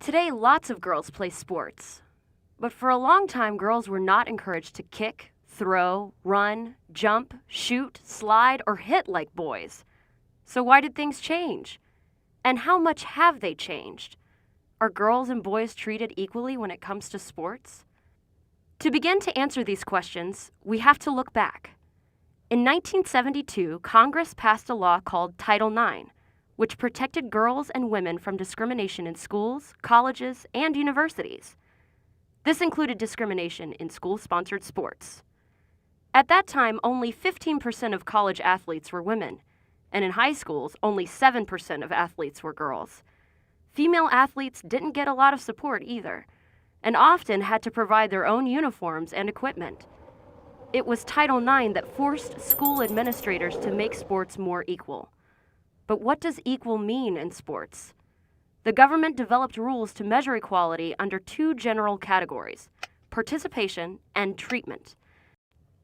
Today, lots of girls play sports. But for a long time, girls were not encouraged to kick, throw, run, jump, shoot, slide, or hit like boys. So why did things change? And how much have they changed? Are girls and boys treated equally when it comes to sports? To begin to answer these questions, we have to look back. In 1972, Congress passed a law called Title IX, which protected girls and women from discrimination in schools, colleges, and universities. This included discrimination in school-sponsored sports. At that time, only 15% of college athletes were women, and in high schools, only 7% of athletes were girls. Female athletes didn't get a lot of support either, and often had to provide their own uniforms and equipment. It was Title IX that forced school administrators to make sports more equal. But what does equal mean in sports? The government developed rules to measure equality under two general categories: participation and treatment.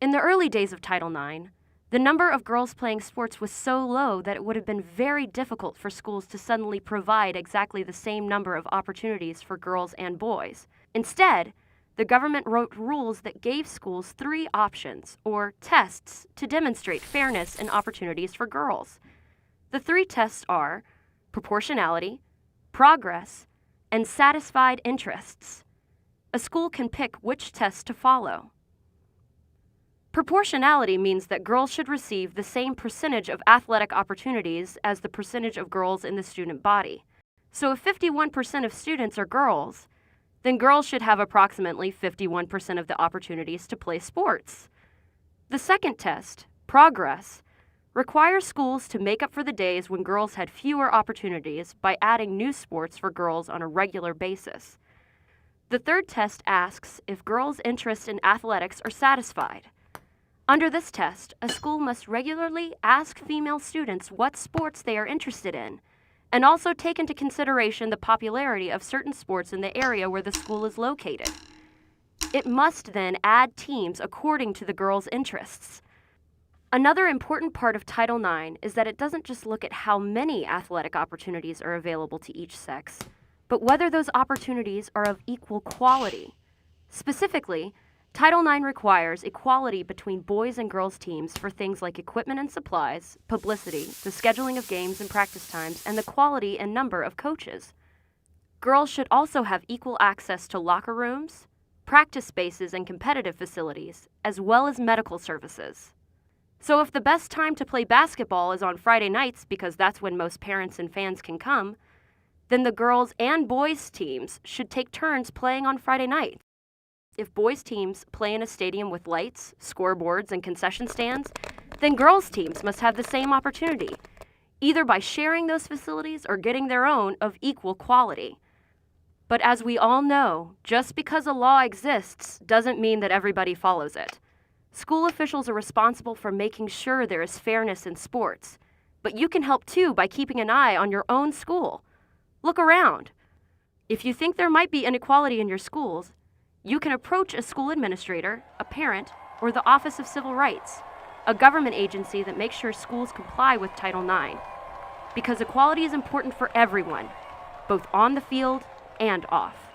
In the early days of Title IX, the number of girls playing sports was so low that it would have been very difficult for schools to suddenly provide exactly the same number of opportunities for girls and boys. Instead, the government wrote rules that gave schools 3 options, or tests, to demonstrate fairness and opportunities for girls. The 3 tests are proportionality, progress, and satisfied interests. A school can pick which test to follow. Proportionality means that girls should receive the same percentage of athletic opportunities as the percentage of girls in the student body. So if 51% of students are girls, then girls should have approximately 51% of the opportunities to play sports. The second test, progress, requires schools to make up for the days when girls had fewer opportunities by adding new sports for girls on a regular basis. The third test asks if girls' interests in athletics are satisfied. Under this test, a school must regularly ask female students what sports they are interested in, and also take into consideration the popularity of certain sports in the area where the school is located. It must then add teams according to the girls' interests. Another important part of Title IX is that it doesn't just look at how many athletic opportunities are available to each sex, but whether those opportunities are of equal quality. Specifically, Title IX requires equality between boys and girls teams for things like equipment and supplies, publicity, the scheduling of games and practice times, and the quality and number of coaches. Girls should also have equal access to locker rooms, practice spaces, and competitive facilities, as well as medical services. So if the best time to play basketball is on Friday nights because that's when most parents and fans can come, then the girls and boys teams should take turns playing on Friday nights. If boys teams play in a stadium with lights, scoreboards, and concession stands, then girls teams must have the same opportunity, either by sharing those facilities or getting their own of equal quality. But as we all know, just because a law exists doesn't mean that everybody follows it. School officials are responsible for making sure there is fairness in sports, but you can help too by keeping an eye on your own school. Look around. If you think there might be inequality in your schools, you can approach a school administrator, a parent, or the Office of Civil Rights, a government agency that makes sure schools comply with Title IX. Because equality is important for everyone, both on the field and off.